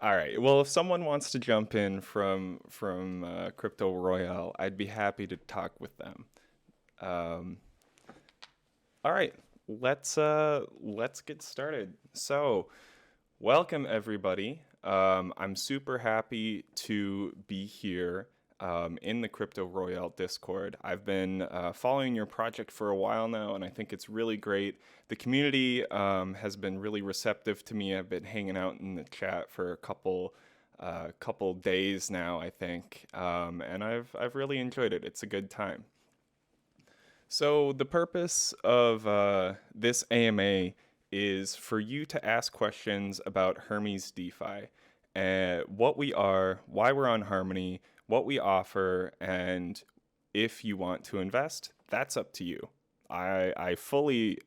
All right. Well, if someone wants to jump in from Crypto Royale, I'd be happy to talk with them. Um, all right. Let's get started. So, welcome everybody. I'm super happy to be here in the Crypto Royale Discord. I've been following your project for a while now, and I think it's really great. The community has been really receptive to me. I've been hanging out in the chat for a couple days now, I think, and I've really enjoyed it. It's a good time. So the purpose of this AMA is for you to ask questions about Hermes DeFi, what we are, why we're on Harmony, what we offer, and if you want to invest, that's up to you. I fully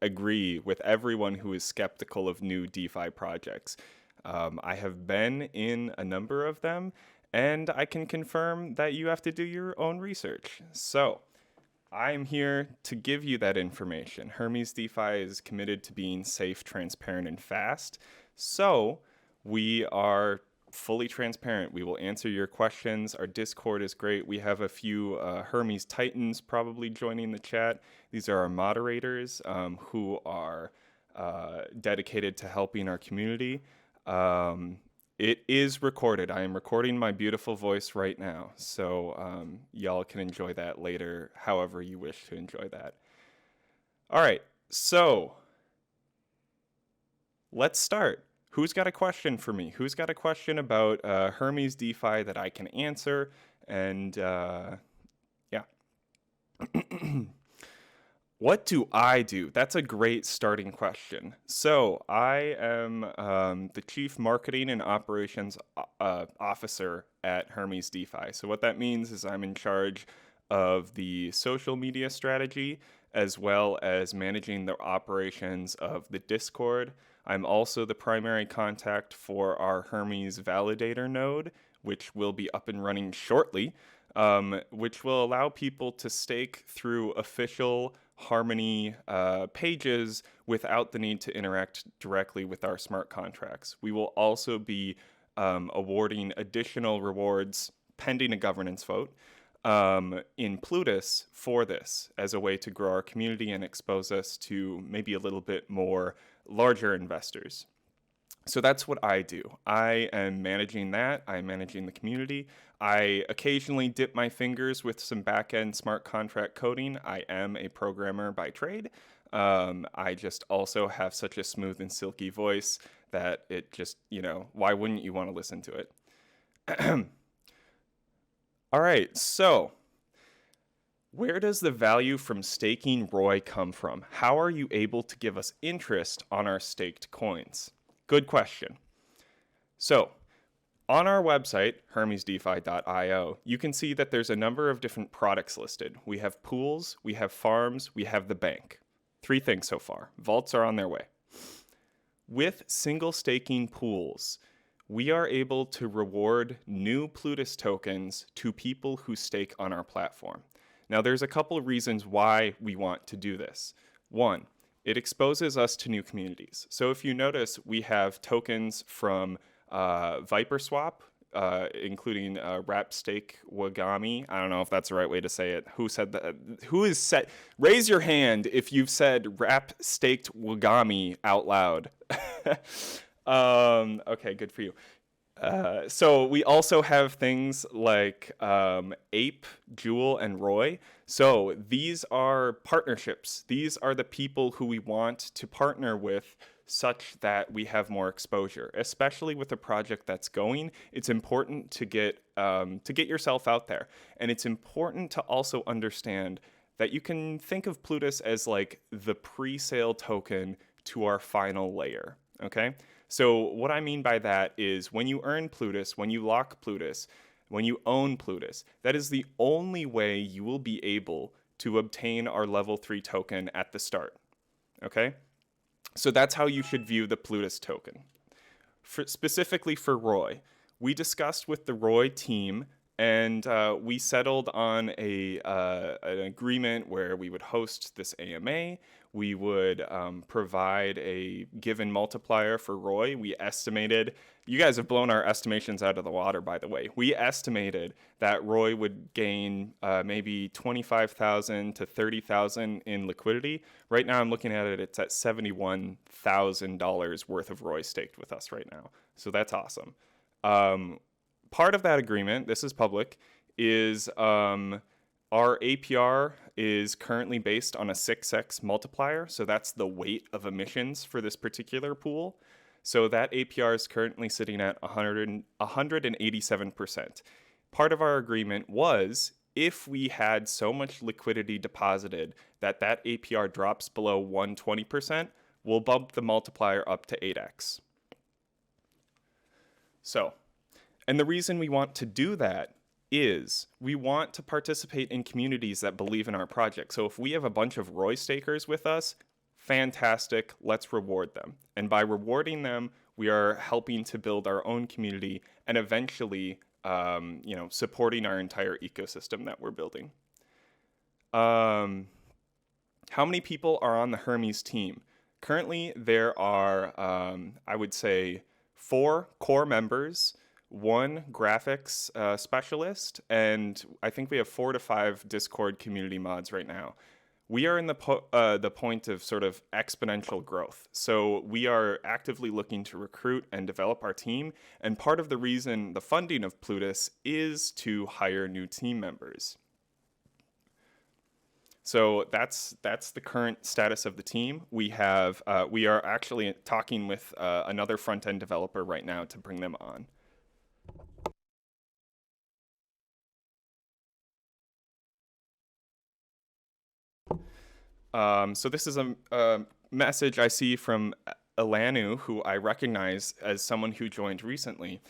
agree with everyone who is skeptical of new DeFi projects. I have been in a number of them, and I can confirm that you have to do your own research. So, I'm here to give you that information. Hermes DeFi is committed to being safe, transparent, and fast. So we are fully transparent. We will answer your questions. Our Discord is great. We have a few Hermes Titans probably joining the chat. These are our moderators who are dedicated to helping our community. It is recorded. I am recording my beautiful voice right now, so y'all can enjoy that later, however you wish to enjoy that. All right, so let's start. Who's got a question for me? Who's got a question about Hermes DeFi that I can answer? And yeah. What do I do? That's a great starting question. So, I am the Chief Marketing and Operations Officer at Hermes DeFi. So, what that means is I'm in charge of the social media strategy as well as managing the operations of the Discord. I'm also the primary contact for our Hermes validator node, which will be up and running shortly, which will allow people to stake through official Harmony pages without the need to interact directly with our smart contracts. We will also be awarding additional rewards pending a governance vote in Plutus for this as a way to grow our community and expose us to maybe a little bit more larger investors. So that's what I do. I am managing that. I'm managing the community. I occasionally dip my fingers with some back-end smart contract coding. I am a programmer by trade. I just also have such a smooth and silky voice that it just, why wouldn't you want to listen to it? All right, so where does the value from staking ROI come from? How are you able to give us interest on our staked coins? Good question. So, on our website, hermesdefi.io, you can see that there's a number of different products listed. We have pools, we have farms, we have the bank. 3 things so far. Vaults are on their way. With single staking pools, we are able to reward new Plutus tokens to people who stake on our platform. Now, there's a couple of reasons why we want to do this. One, it exposes us to new communities. So if you notice, we have tokens from Viperswap, including Wrap Stake Wagami. I don't know if that's the right way to say it. Who said that? Who is said? Raise your hand if you've said Wrap Staked Wagami out loud. Okay, good for you. So we also have things like Ape, Jewel, and Roy. So these are partnerships. These are the people who we want to partner with such that we have more exposure. Especially with a project that's going, it's important to get yourself out there. And it's important to also understand that you can think of Plutus as like the pre-sale token to our final layer, okay? So what I mean by that is when you earn Plutus, when you lock Plutus, when you own Plutus, that is the only way you will be able to obtain our level 3 token at the start, okay? So that's how you should view the Plutus token. Specifically for Roy, we discussed with the Roy team and we settled on an agreement where we would host this AMA. we would provide a given multiplier for Roy. We estimated, you guys have blown our estimations out of the water, by the way. We estimated that Roy would gain maybe 25,000 to 30,000 in liquidity. Right now I'm looking at it, it's at $71,000 worth of Roy staked with us right now. So that's awesome. Part of that agreement, this is public, is our APR is currently based on a 6x multiplier, so that's the weight of emissions for this particular pool. So that APR is currently sitting at 187%. Part of our agreement was if we had so much liquidity deposited that that APR drops below 120%, we'll bump the multiplier up to 8x. So, and the reason we want to do that is we want to participate in communities that believe in our project. So if we have a bunch of Roy stakers with us, fantastic, let's reward them. And by rewarding them, we are helping to build our own community and eventually, supporting our entire ecosystem that we're building. How many people are on the Hermes team? Currently, there are, I would say, 4 core members, 1 graphics specialist, and I think we have 4 to 5 Discord community mods right now. We are in the point of sort of exponential growth. So we are actively looking to recruit and develop our team. And part of the reason the funding of Plutus is to hire new team members. So that's the current status of the team. We are actually talking with another front-end developer right now to bring them on. So this is a message I see from Elanu, who I recognize as someone who joined recently.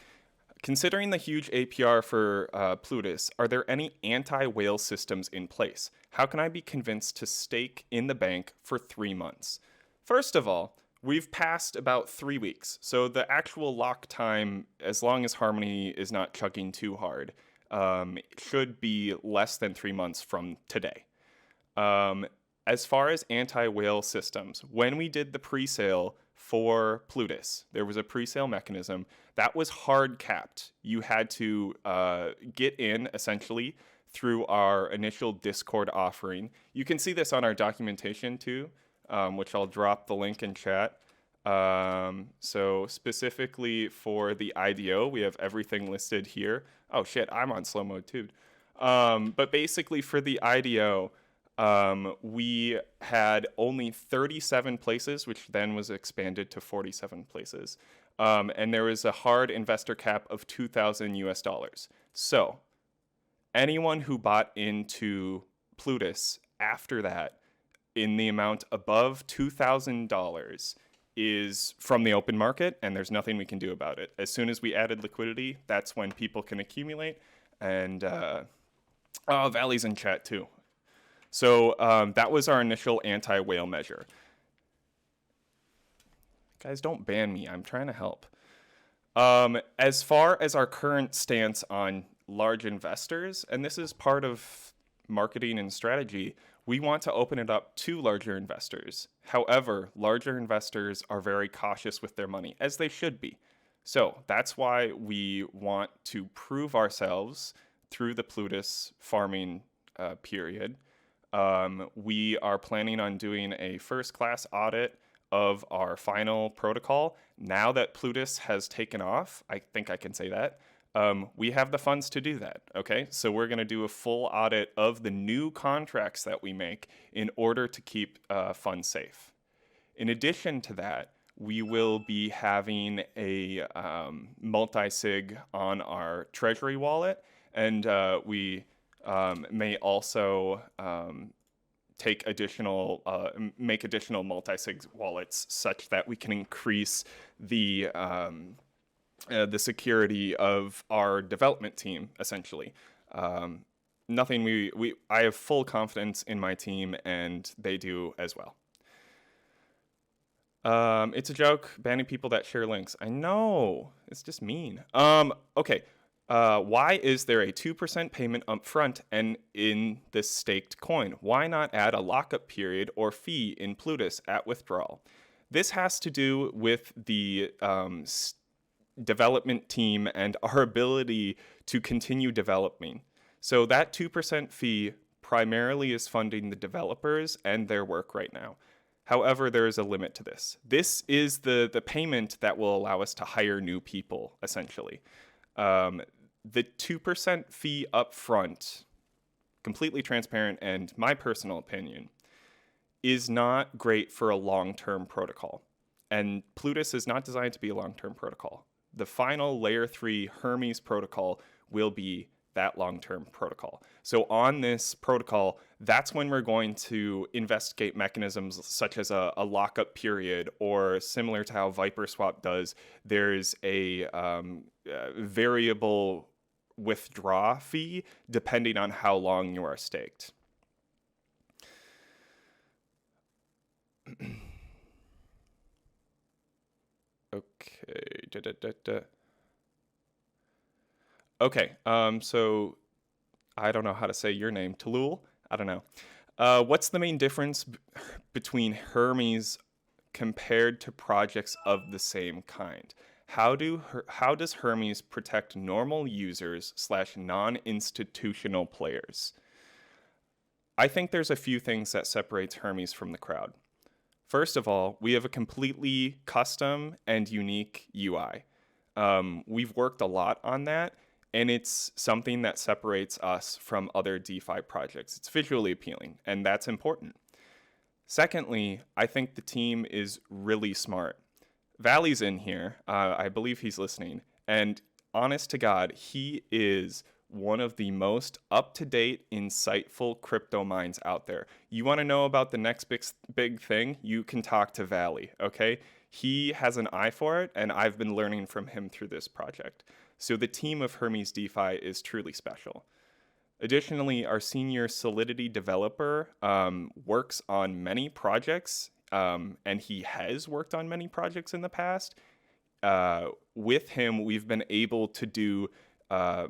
Considering the huge APR for Plutus, are there any anti-whale systems in place? How can I be convinced to stake in the bank for 3 months? First of all, we've passed about 3 weeks, so the actual lock time, as long as Harmony is not chugging too hard, should be less than 3 months from today. As far as anti-whale systems, when we did the pre-sale for Plutus, there was a pre-sale mechanism that was hard capped. You had to get in essentially through our initial Discord offering. You can see this on our documentation too, which I'll drop the link in chat. So specifically for the IDO, we have everything listed here. Oh shit, I'm on slow mode too. But basically for the IDO, we had only 37 places, which then was expanded to 47 places. And there was a hard investor cap of $2,000 US. So anyone who bought into Plutus after that in the amount above $2,000 is from the open market, and there's nothing we can do about it. As soon as we added liquidity, that's when people can accumulate. And Valley's in chat too. So that was our initial anti-whale measure. Guys, don't ban me. I'm trying to help. As far as our current stance on large investors, and this is part of marketing and strategy, we want to open it up to larger investors. However, larger investors are very cautious with their money, as they should be. So that's why we want to prove ourselves through the Plutus farming period. We are planning on doing a first-class audit of our final protocol. Now that Plutus has taken off, I think I can say that, we have the funds to do that, okay? So we're going to do a full audit of the new contracts that we make in order to keep funds safe. In addition to that, we will be having a multi-sig on our treasury wallet, and we may also make additional multi-sig wallets such that we can increase the security of our development team, essentially. I have full confidence in my team, and they do as well. It's a joke, banning people that share links. I know, it's just mean. Okay, Why is there a 2% payment up front and in the staked coin? Why not add a lockup period or fee in Plutus at withdrawal? This has to do with the development team and our ability to continue developing. So that 2% fee primarily is funding the developers and their work right now. However, there is a limit to this. This is the payment that will allow us to hire new people, essentially. The 2% fee up front, completely transparent, and my personal opinion, is not great for a long-term protocol. And Plutus is not designed to be a long-term protocol. The final layer 3 Hermes protocol will be that long-term protocol. So on this protocol, that's when we're going to investigate mechanisms such as a lockup period, or similar to how Viperswap does, there's a variable withdraw fee depending on how long you are staked. Okay. Okay. So I don't know how to say your name. Talul? I don't know. What's the main difference between Hermes compared to projects of the same kind? How does Hermes protect normal users / non-institutional players? I think there's a few things that separates Hermes from the crowd. First of all, we have a completely custom and unique UI. We've worked a lot on that, and it's something that separates us from other DeFi projects. It's visually appealing, and that's important. Secondly, I think the team is really smart. Valley's in here. I believe he's listening. And honest to God, he is one of the most up-to-date, insightful crypto minds out there. You want to know about the next big thing? You can talk to Valley, okay? He has an eye for it, and I've been learning from him through this project. So the team of Hermes DeFi is truly special. Additionally, our senior Solidity developer works on many projects, and he has worked on many projects in the past. With him, we've been able to do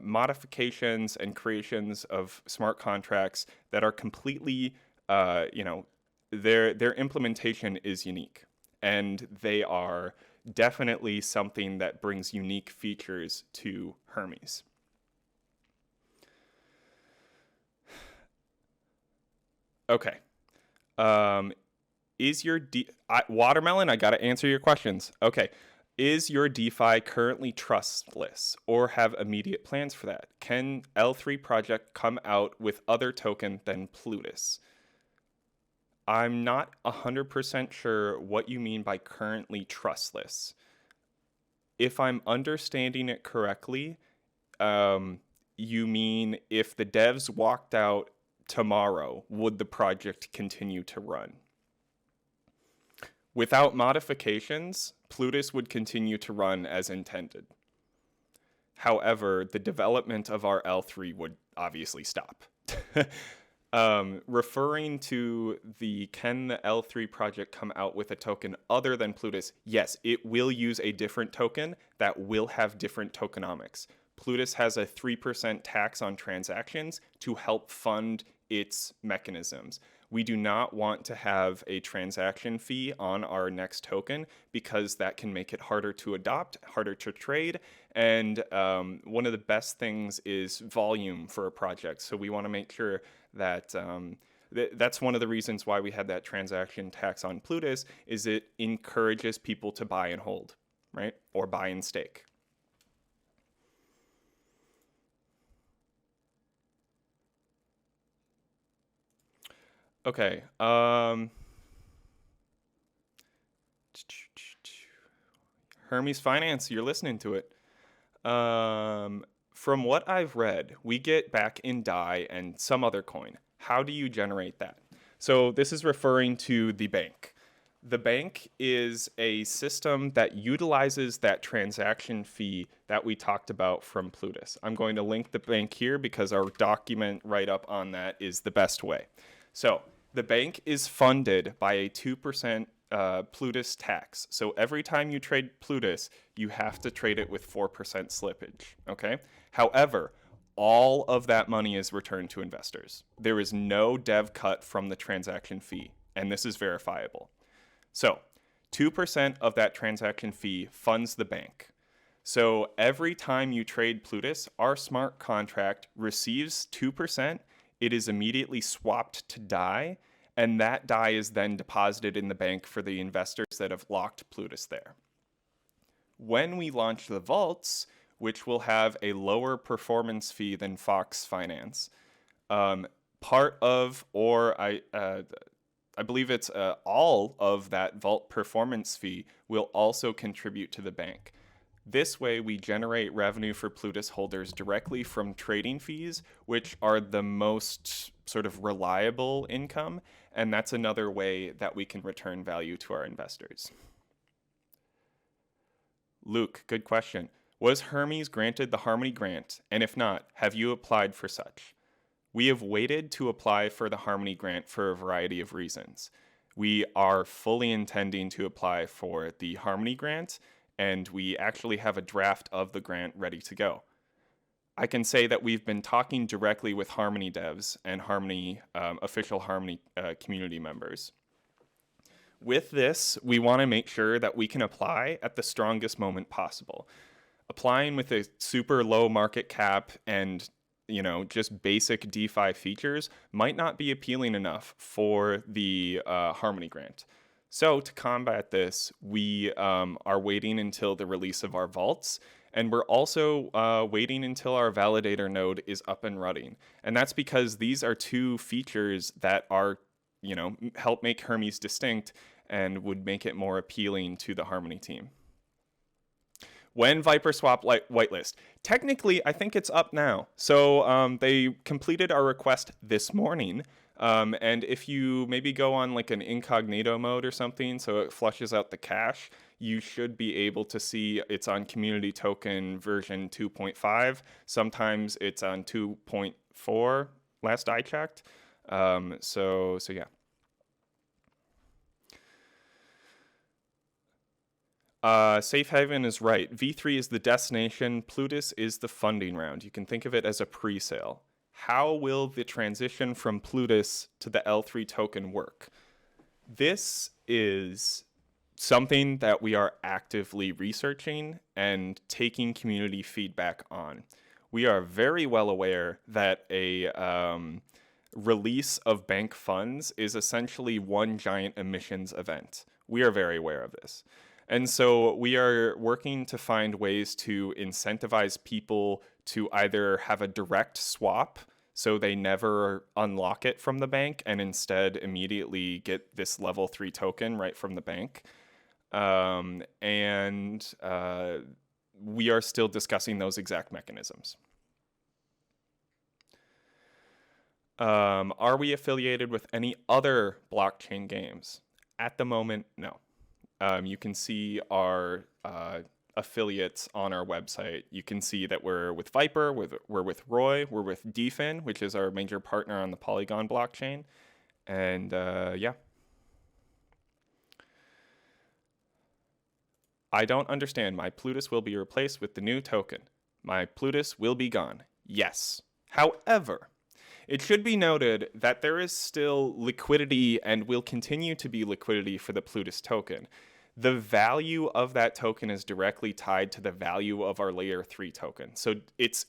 modifications and creations of smart contracts that are completely, their implementation is unique, and they are definitely something that brings unique features to Hermes. Okay. Watermelon, I got to answer your questions. Okay. Is your DeFi currently trustless or have immediate plans for that? Can L3 project come out with other token than Plutus? I'm not 100% sure what you mean by currently trustless. If I'm understanding it correctly, you mean if the devs walked out tomorrow, would the project continue to run? Without modifications, Plutus would continue to run as intended. However, the development of our L3 would obviously stop. Referring to can the L3 project come out with a token other than Plutus? Yes, it will use a different token that will have different tokenomics. Plutus has a 3% tax on transactions to help fund its mechanisms. We do not want to have a transaction fee on our next token because that can make it harder to adopt, harder to trade, and one of the best things is volume for a project. So we want to make sure that that's one of the reasons why we had that transaction tax on Plutus, is it encourages people to buy and hold, right? Or buy and stake. Okay. Hermes Finance, you're listening to it. From what I've read, we get back in DAI and some other coin. How do you generate that? So this is referring to the bank. The bank is a system that utilizes that transaction fee that we talked about from Plutus. I'm going to link the bank here because our document write-up on that is the best way. So the bank is funded by a 2% Plutus tax. So every time you trade Plutus, you have to trade it with 4% slippage, okay? However, all of that money is returned to investors. There is no dev cut from the transaction fee, and this is verifiable. So 2% of that transaction fee funds the bank. So every time you trade Plutus, our smart contract receives 2%. It is immediately swapped to DAI, and that DAI is then deposited in the bank for the investors that have locked Plutus there. When we launch the vaults, which will have a lower performance fee than Fox Finance, part of, or I believe it's all of that vault performance fee will also contribute to the bank. This way, we generate revenue for Plutus holders directly from trading fees, which are the most sort of reliable income, and that's another way that we can return value to our investors. Luke, good question. Was Hermes granted the Harmony grant? And if not, have you applied for such? We have waited to apply for the Harmony grant for a variety of reasons. We are fully intending to apply for the Harmony grant, and we actually have a draft of the grant ready to go. I can say that we've been talking directly with Harmony devs and Harmony official Harmony community members. With this, we want to make sure that we can apply at the strongest moment possible. Applying with a super low market cap and just basic DeFi features might not be appealing enough for the Harmony grant. So to combat this, we are waiting until the release of our vaults, and we're also waiting until our validator node is up and running. And that's because these are two features that are, help make Hermes distinct and would make it more appealing to the Harmony team. When Viperswap whitelist? Technically, I think it's up now. So they completed our request this morning. And if you maybe go on like an incognito mode or something, so it flushes out the cache, you should be able to see it's on community token version 2.5. Sometimes it's on 2.4, last I checked. So yeah. Safe Haven is right. V3 is the destination. Plutus is the funding round. You can think of it as a pre-sale. How will the transition from Plutus to the L3 token work? This is something that we are actively researching and taking community feedback on. We are very well aware that a release of bank funds is essentially one giant emissions event. We are very aware of this. And so we are working to find ways to incentivize people to either have a direct swap, so they never unlock it from the bank and instead immediately get this level 3 token right from the bank. We are still discussing those exact mechanisms. Are we affiliated with any other blockchain games? At the moment, no. You can see our affiliates on our website. You can see that we're with Viper, we're with Roy, we're with DFIN, which is our major partner on the Polygon blockchain. And yeah. I don't understand. My Plutus will be replaced with the new token. My Plutus will be gone. Yes. However, it should be noted that there is still liquidity and will continue to be liquidity for the Plutus token. The value of that token is directly tied to the value of our layer 3 token. So it's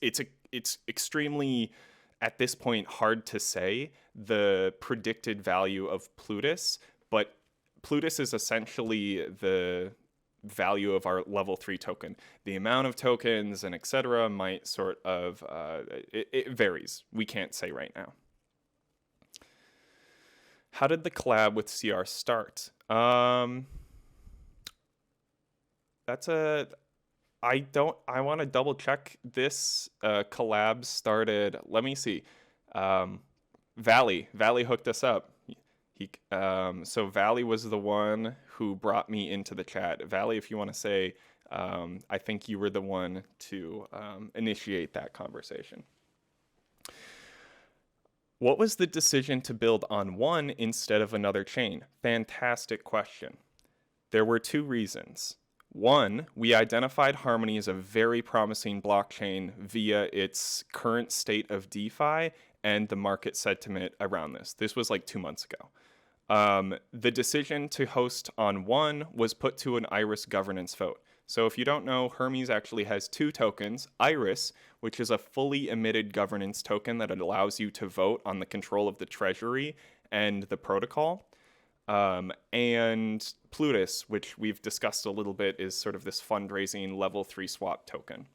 extremely, at this point, hard to say the predicted value of Plutus, but Plutus is essentially the value of our level 3 token. The amount of tokens and etc. might sort of, it varies. We can't say right now. How did the collab with CR start? I want to double check this collab started. Let me see. Valley hooked us up. So Valley was the one who brought me into the chat. Valley, if you want to say, I think you were the one to initiate that conversation. What was the decision to build on one instead of another chain? Fantastic question. There were two reasons. One, we identified Harmony as a very promising blockchain via its current state of DeFi and the market sentiment around this. This was like 2 months ago. The decision to host on one was put to an Iris governance vote. So if you don't know, Hermes actually has two tokens, Iris, which is a fully emitted governance token that allows you to vote on the control of the treasury and the protocol. And Plutus, which we've discussed a little bit, is sort of this fundraising level 3 swap token.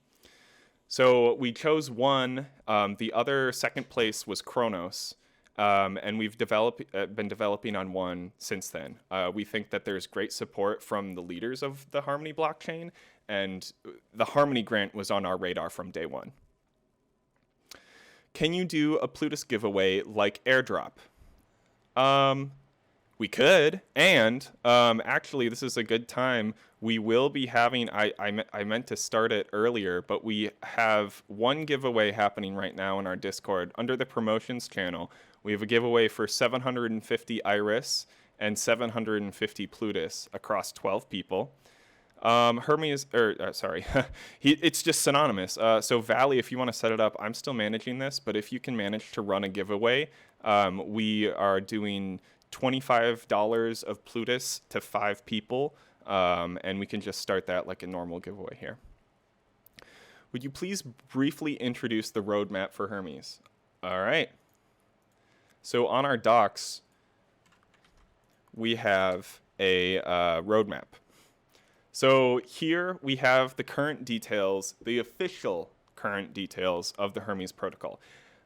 So we chose one. The other second place was Kronos. And we've been developing on one since then. We think that there's great support from the leaders of the Harmony blockchain, and the Harmony grant was on our radar from day one. Can you do a Plutus giveaway like airdrop? We could, and actually this is a good time. We will be having, I meant to start it earlier, but we have one giveaway happening right now in our Discord under the promotions channel. We have a giveaway for 750 Iris and 750 Plutus across 12 people. Hermes, it's just synonymous. So Valley, if you want to set it up, I'm still managing this, but if you can manage to run a giveaway, we are doing $25 of Plutus to 5 people, and we can just start that like a normal giveaway here. Would you please briefly introduce the roadmap for Hermes? All right. So on our docs, we have a roadmap. So here we have the current details, the official current details of the Hermes protocol.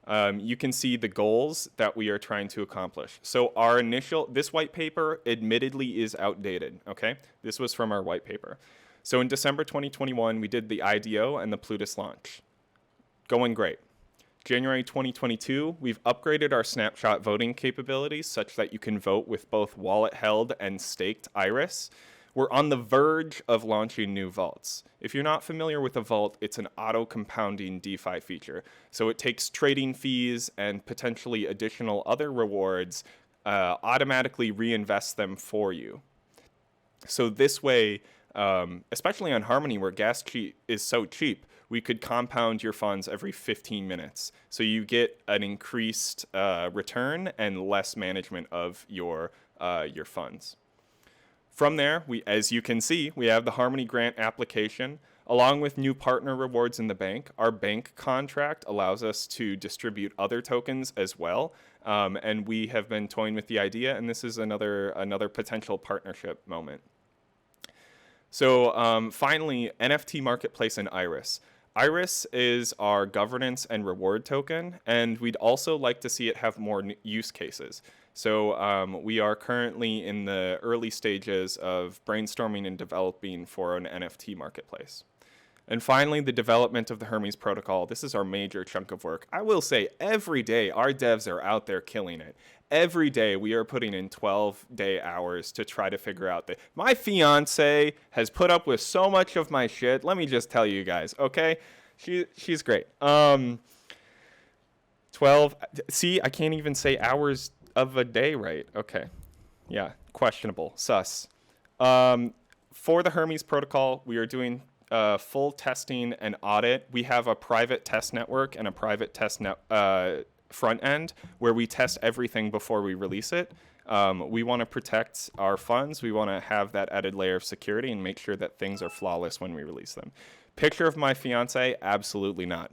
You can see the goals that we are trying to accomplish. So our this white paper admittedly is outdated, okay? This was from our white paper. So in December 2021, we did the IDO and the Plutus launch. Going great. January 2022, we've upgraded our snapshot voting capabilities such that you can vote with both wallet held and staked Iris. We're on the verge of launching new vaults. If you're not familiar with a vault, it's an auto-compounding DeFi feature. So it takes trading fees and potentially additional other rewards, automatically reinvests them for you. So this way, especially on Harmony where gas is so cheap, we could compound your funds every 15 minutes. So you get an increased return and less management of your funds. From there, as you can see, we have the Harmony grant application. Along with new partner rewards in the bank, our bank contract allows us to distribute other tokens as well. And we have been toying with the idea, and this is another potential partnership moment. So finally, NFT marketplace and Iris. Iris is our governance and reward token, and we'd also like to see it have more use cases. So we are currently in the early stages of brainstorming and developing for an NFT marketplace. And finally, the development of the Hermes protocol. This is our major chunk of work. I will say every day our devs are out there killing it. Every day we are putting in 12-day hours to try to figure out that my fiance has put up with so much of my shit. Let me just tell you guys, okay? She's great. 12, see, I can't even say hours of a day right. Okay. Yeah, questionable, sus. For the Hermes protocol, we are doing full testing and audit. We have a private test network and a private test front end where we test everything before we release it. We want to protect our funds. We want to have that added layer of security and make sure that things are flawless when we release them. Picture of my fiance? Absolutely not.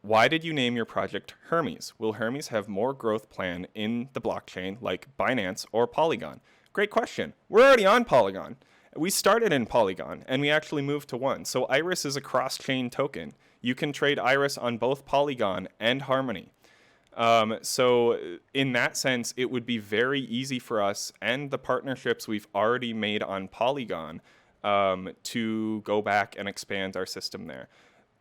Why did you name your project Hermes? Will Hermes have more growth plan in the blockchain like Binance or Polygon? Great question. We're already on Polygon. We started in Polygon and we actually moved to one. So Iris is a cross-chain token. You can trade Iris on both Polygon and Harmony. So in that sense, it would be very easy for us and the partnerships we've already made on Polygon to go back and expand our system there.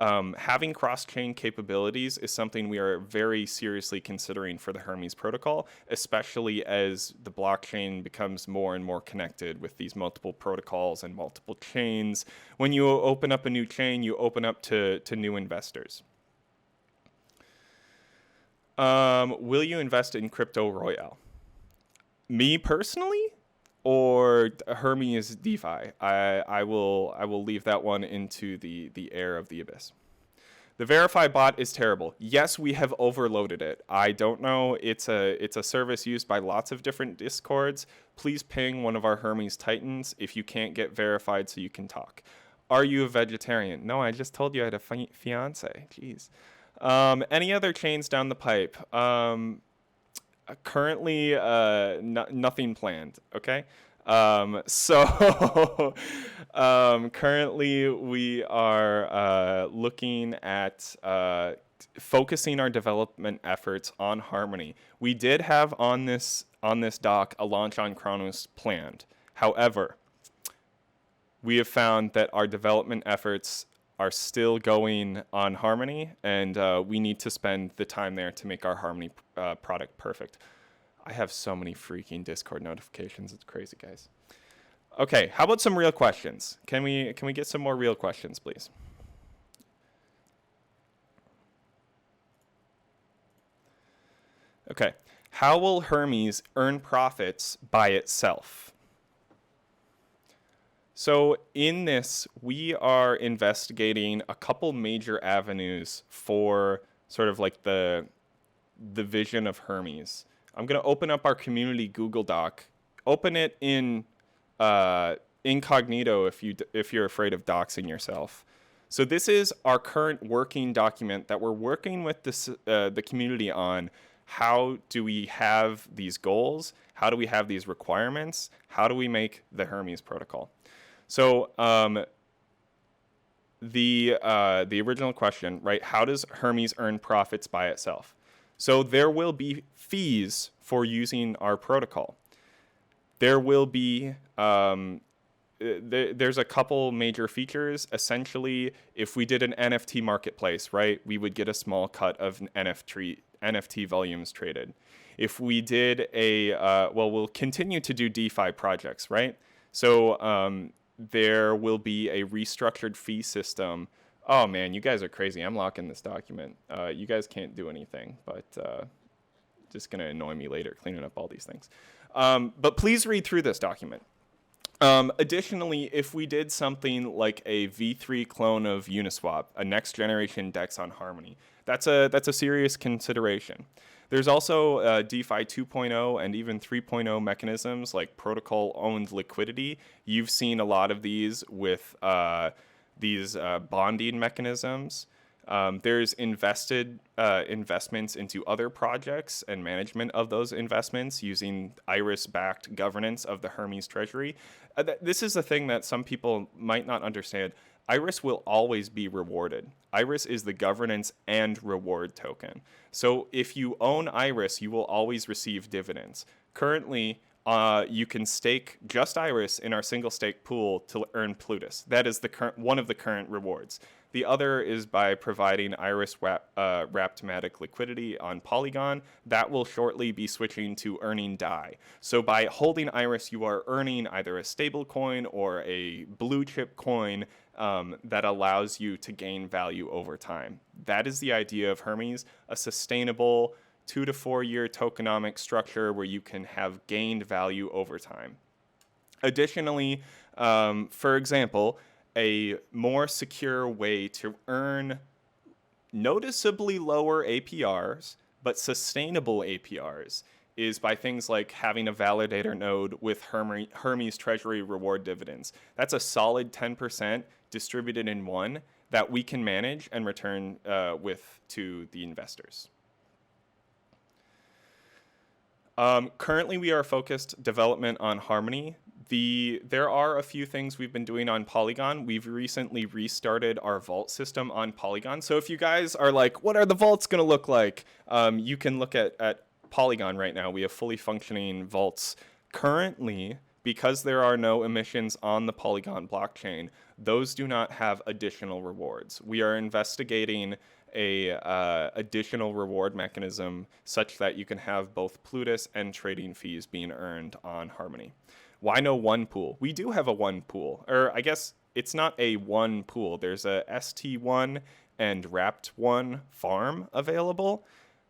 Having cross-chain capabilities is something we are very seriously considering for the Hermes protocol, especially as the blockchain becomes more and more connected with these multiple protocols and multiple chains. When you open up a new chain, you open up to new investors. Will you invest in Crypto Royale? Me personally, or Hermes DeFi? I will leave that one into the air of the abyss. The verify bot is terrible. Yes, we have overloaded it. I don't know. It's a service used by lots of different discords. Please ping one of our Hermes Titans if you can't get verified so you can talk. Are you a vegetarian? No, I just told you I had a fiance. Jeez. Any other chains down the pipe? Currently, nothing planned. Okay. So currently we are looking at focusing our development efforts on Harmony. We did have on this doc a launch on Chronos planned. However, we have found that our development efforts are still going on Harmony, and we need to spend the time there to make our Harmony product perfect. I have so many freaking Discord notifications. It's crazy, guys. Okay, how about some real questions? Can we get some more real questions, please? Okay, how will Hermes earn profits by itself? So in this, we are investigating a couple major avenues for sort of like the vision of Hermes. I'm going to open up our community Google Doc. Open it in incognito if you're afraid of doxing yourself. So this is our current working document that we're working with the community on. How do we have these goals? How do we have these requirements? How do we make the Hermes protocol? So the original question, right? How does Hermes earn profits by itself? So there will be fees for using our protocol. There will be there's a couple major features. Essentially, if we did an NFT marketplace, right, we would get a small cut of NFT volumes traded. If we did we'll continue to do DeFi projects, right? So there will be a restructured fee system. Oh man, you guys are crazy. I'm locking this document. You guys can't do anything, but just gonna annoy me later cleaning up all these things. But please read through this document. Additionally, if we did something like a V3 clone of Uniswap, a next generation DEX on Harmony, that's a serious consideration. There's also DeFi 2.0 and even 3.0 mechanisms like protocol-owned liquidity. You've seen a lot of these with these bonding mechanisms. There's investments into other projects and management of those investments using Iris-backed governance of the Hermes treasury. This is the thing that some people might not understand. Iris will always be rewarded. Iris is the governance and reward token. So if you own Iris, you will always receive dividends. Currently, you can stake just Iris in our single stake pool to earn Plutus. That is one of the current rewards. The other is by providing Iris wrapped matic liquidity on Polygon. That will shortly be switching to earning DAI. So by holding Iris, you are earning either a stable coin or a blue chip coin that allows you to gain value over time. That is the idea of Hermes, a sustainable 2 to 4 year tokenomic structure where you can have gained value over time. Additionally, for example, a more secure way to earn noticeably lower APRs, but sustainable APRs, is by things like having a validator node with Hermes Treasury reward dividends. That's a solid 10% distributed in one that we can manage and return to the investors. Currently, we are focused development on Harmony. There are a few things we've been doing on Polygon. We've recently restarted our vault system on Polygon. So if you guys are like, what are the vaults going to look like? You can look at Polygon right now. We have fully functioning vaults. Currently, because there are no emissions on the Polygon blockchain, those do not have additional rewards. We are investigating a additional reward mechanism such that you can have both Plutus and trading fees being earned on Harmony. Why no one pool? We do have a one pool, or I guess it's not a one pool. There's a ST1 and Wrapped1 farm available.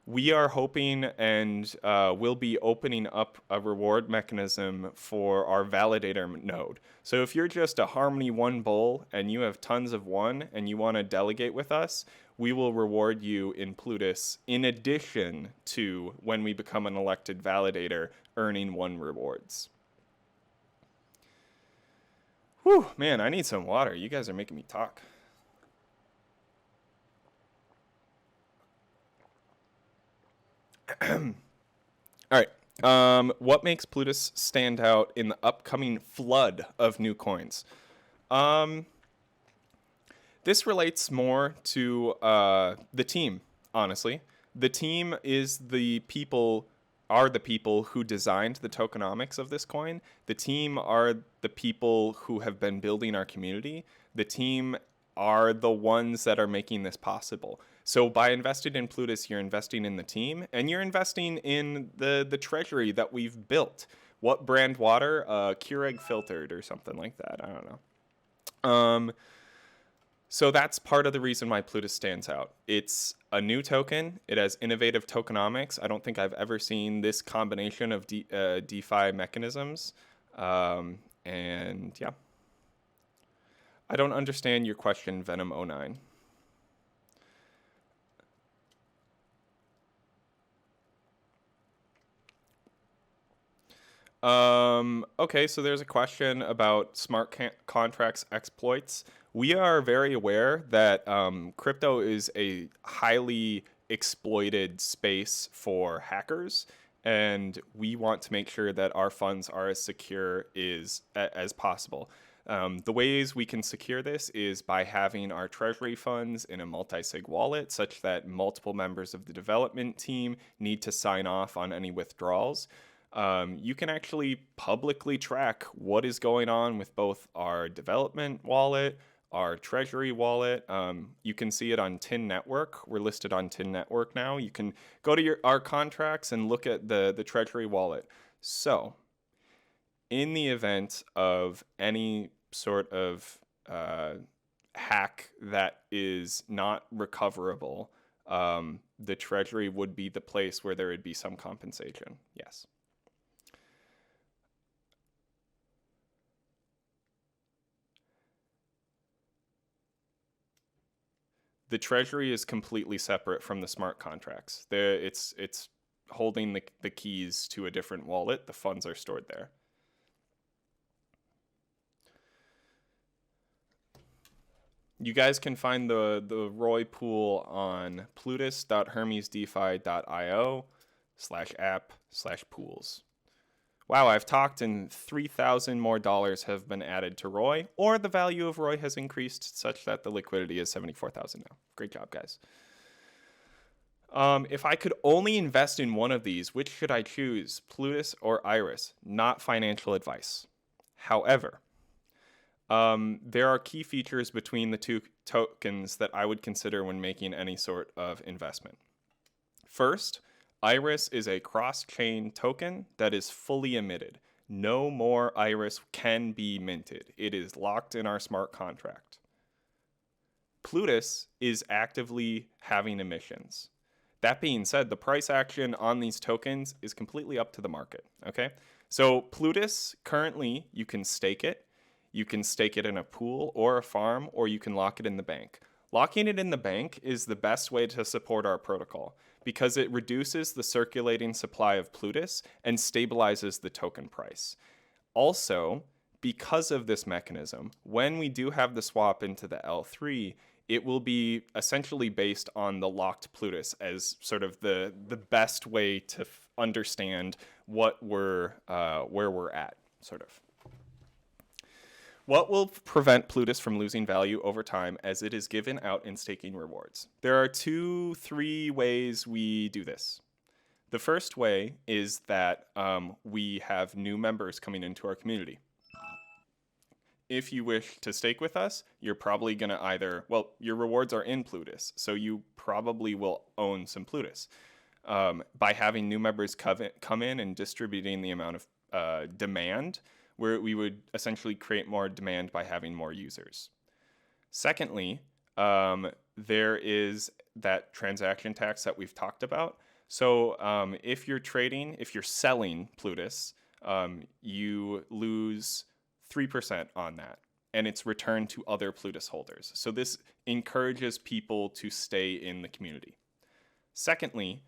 We are hoping and will be opening up a reward mechanism for our validator node. So if you're just a Harmony 1 bull and you have tons of 1 and you want to delegate with us, we will reward you in Plutus in addition to when we become an elected validator earning 1 rewards. Whew, man, I need some water. You guys are making me talk. All right. What makes Plutus stand out in the upcoming flood of new coins? This relates more to the team, honestly. The team are the people who designed the tokenomics of this coin. The team are the people who have been building our community. The team are the ones that are making this possible. So by investing in Plutus, you're investing in the team, and you're investing in the treasury that we've built. What brand water? Keurig filtered or something like that. I don't know. So that's part of the reason why Plutus stands out. It's a new token. It has innovative tokenomics. I don't think I've ever seen this combination of DeFi mechanisms. And yeah. I don't understand your question, Venom09. Okay, so there's a question about smart contracts exploits. We are very aware that crypto is a highly exploited space for hackers, and we want to make sure that our funds are as secure as possible. The ways we can secure this is by having our treasury funds in a multi-sig wallet such that multiple members of the development team need to sign off on any withdrawals. You can actually publicly track what is going on with both our development wallet, our treasury wallet. You can see it on Tin Network. We're listed on Tin Network now. You can go to our contracts and look at the treasury wallet. So in the event of any sort of hack that is not recoverable, the treasury would be the place where there would be some compensation. Yes. The treasury is completely separate from the smart contracts. It's holding the keys to a different wallet. The funds are stored there. You guys can find the Roy pool on plutus.hermesdefi.io/app/pools. Wow, I've talked and $3,000 more have been added to Roy, or the value of Roy has increased such that the liquidity is 74,000 now. Great job, guys. If I could only invest in one of these, which should I choose? Plutus or Iris? Not financial advice. However, there are key features between the two tokens that I would consider when making any sort of investment. First, Iris is a cross-chain token that is fully emitted. No more Iris can be minted. It is locked in our smart contract. Plutus is actively having emissions. That being said, the price action on these tokens is completely up to the market, okay? So Plutus, currently, you can stake it. You can stake it in a pool or a farm, or you can lock it in the bank. Locking it in the bank is the best way to support our protocol because it reduces the circulating supply of Plutus and stabilizes the token price. Also, because of this mechanism, when we do have the swap into the L3, it will be essentially based on the locked Plutus as sort of the best way to understand what where we're at, sort of. What will prevent Plutus from losing value over time as it is given out in staking rewards? There are 3 ways we do this. The first way is that we have new members coming into our community. If you wish to stake with us, you're probably going to your rewards are in Plutus, so you probably will own some Plutus. By having new members come in and distributing the amount of demand, where we would essentially create more demand by having more users. Secondly, there is that transaction tax that we've talked about. So if you're selling Plutus, you lose 3% on that, and it's returned to other Plutus holders. So this encourages people to stay in the community. Thirdly,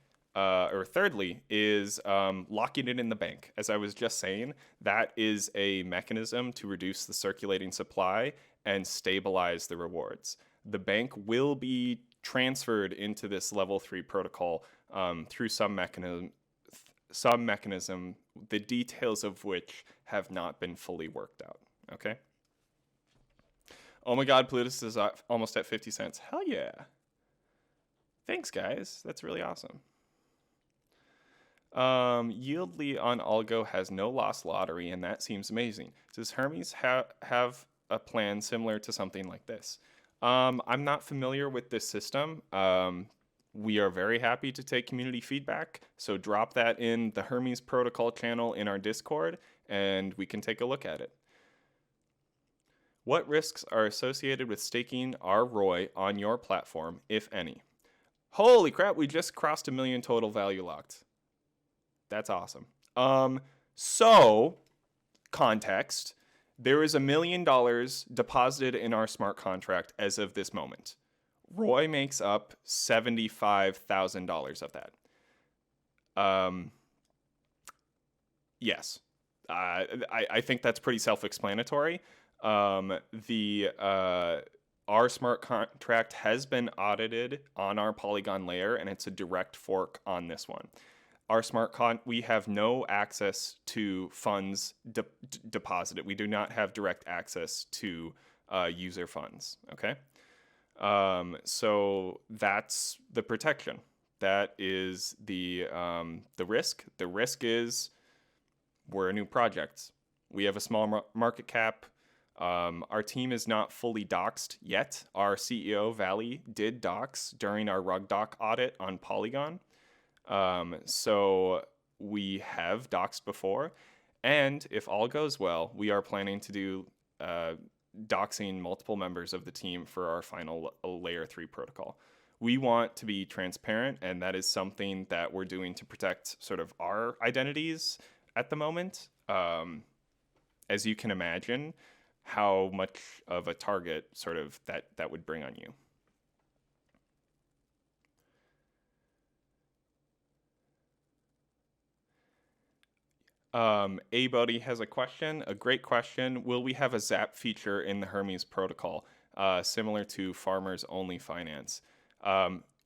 is locking it in the bank. As I was just saying, that is a mechanism to reduce the circulating supply and stabilize the rewards. The bank will be transferred into this level 3 protocol through some mechanism, the details of which have not been fully worked out. Okay. Oh my God, Plutus is almost at 50 cents. Hell yeah. Thanks, guys. That's really awesome. Yieldly on Algo has no lost lottery, and that seems amazing. Does Hermes have a plan similar to something like this? I'm not familiar with this system. We are very happy to take community feedback, so drop that in the Hermes protocol channel in our Discord, and we can take a look at it. What risks are associated with staking our ROI on your platform, if any? Holy crap, we just crossed 1 million total value locked. That's awesome. So, context, there is $1 million deposited in our smart contract as of this moment. Roy makes up $75,000 of that. Yes. I think that's pretty self-explanatory. Our smart contract has been audited on our Polygon layer, and it's a direct fork on this one. Our we have no access to funds deposited. We do not have direct access to user funds. Okay, so that's the protection. That is the risk. The risk is we're a new project. We have a small market cap. Our team is not fully doxed yet. Our CEO, Valley, did dox during our rug doc audit on Polygon. So we have doxed before. And if all goes well, we are planning to do doxing multiple members of the team for our final layer 3 protocol. We want to be transparent, and that is something that we're doing to protect sort of our identities at the moment. As you can imagine, how much of a target sort of that would bring on you. A-Buddy has a question, a great question. Will we have a Zap feature in the Hermes protocol, similar to Farmers Only Finance?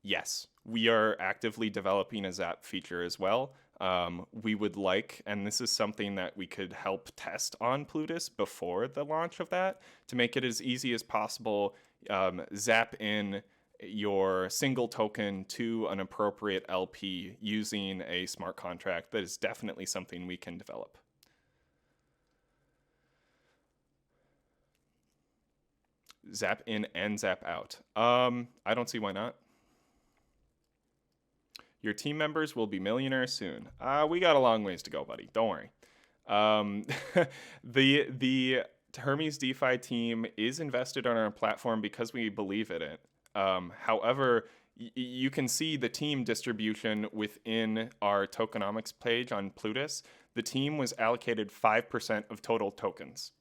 Yes, we are actively developing a Zap feature as well. We would like, and this is something that we could help test on Plutus before the launch of that, to make it as easy as possible, zap in your single token to an appropriate LP using a smart contract. That is definitely something we can develop. Zap in and zap out. I don't see why not. Your team members will be millionaires soon. We got a long ways to go, buddy. Don't worry. The Hermes DeFi team is invested on our platform because we believe in it. However, you can see the team distribution within our tokenomics page on Plutus. The team was allocated 5% of total tokens.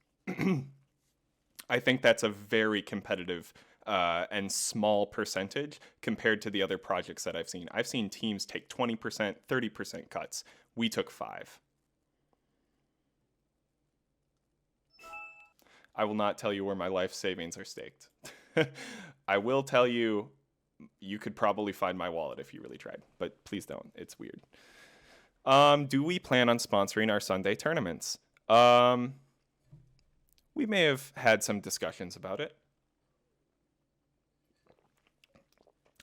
I think that's a very competitive and small percentage compared to the other projects that I've seen. I've seen teams take 20%, 30% cuts. We took 5%. I will not tell you where my life savings are staked. I will tell you, you could probably find my wallet if you really tried, but please don't. It's weird. Do we plan on sponsoring our Sunday tournaments? We may have had some discussions about it.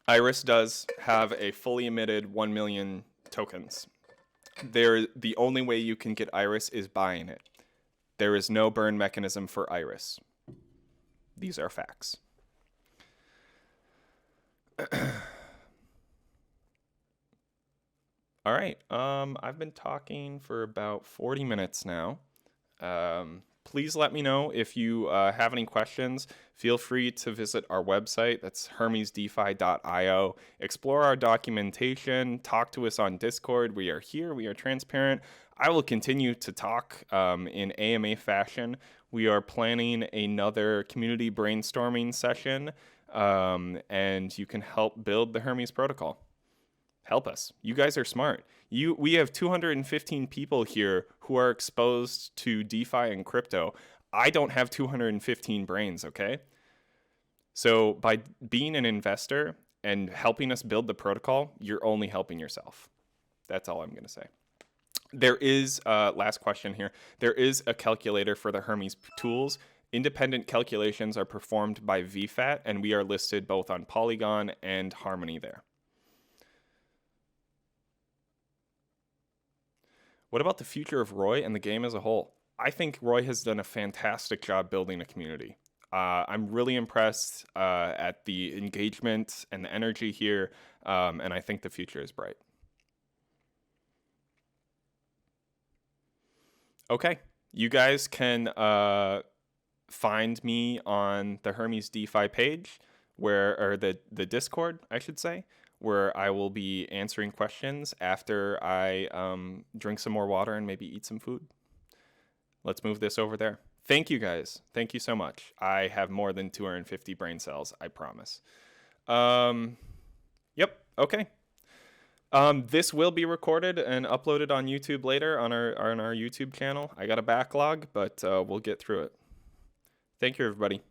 Iris does have a fully emitted 1 million tokens. The only way you can get Iris is buying it. There is no burn mechanism for Iris. These are facts. All right. I've been talking for about 40 minutes now. Please let me know if you have any questions. Feel free to visit our website. That's hermesdefi.io. Explore our documentation. Talk to us on Discord. We are here. We are transparent. I will continue to talk in AMA fashion. We are planning another community brainstorming session, and you can help build the Hermes protocol. Help us. You guys are smart. We have 215 people here who are exposed to DeFi and crypto. I don't have 215 brains, okay? So by being an investor and helping us build the protocol, you're only helping yourself. That's all I'm going to say. There is, last question here, there is a calculator for the Hermes tools. Independent calculations are performed by VFAT, and we are listed both on Polygon and Harmony there. What about the future of Roy and the game as a whole? I think Roy has done a fantastic job building a community. I'm really impressed at the engagement and the energy here, and I think the future is bright. Okay, you guys can find me on the Hermes DeFi page, or the Discord, I should say, where I will be answering questions after I drink some more water and maybe eat some food. Let's move this over there. Thank you, guys. Thank you so much. I have more than 250 brain cells, I promise. Yep, okay. This will be recorded and uploaded on YouTube later on our YouTube channel. I got a backlog, but we'll get through it. Thank you, everybody.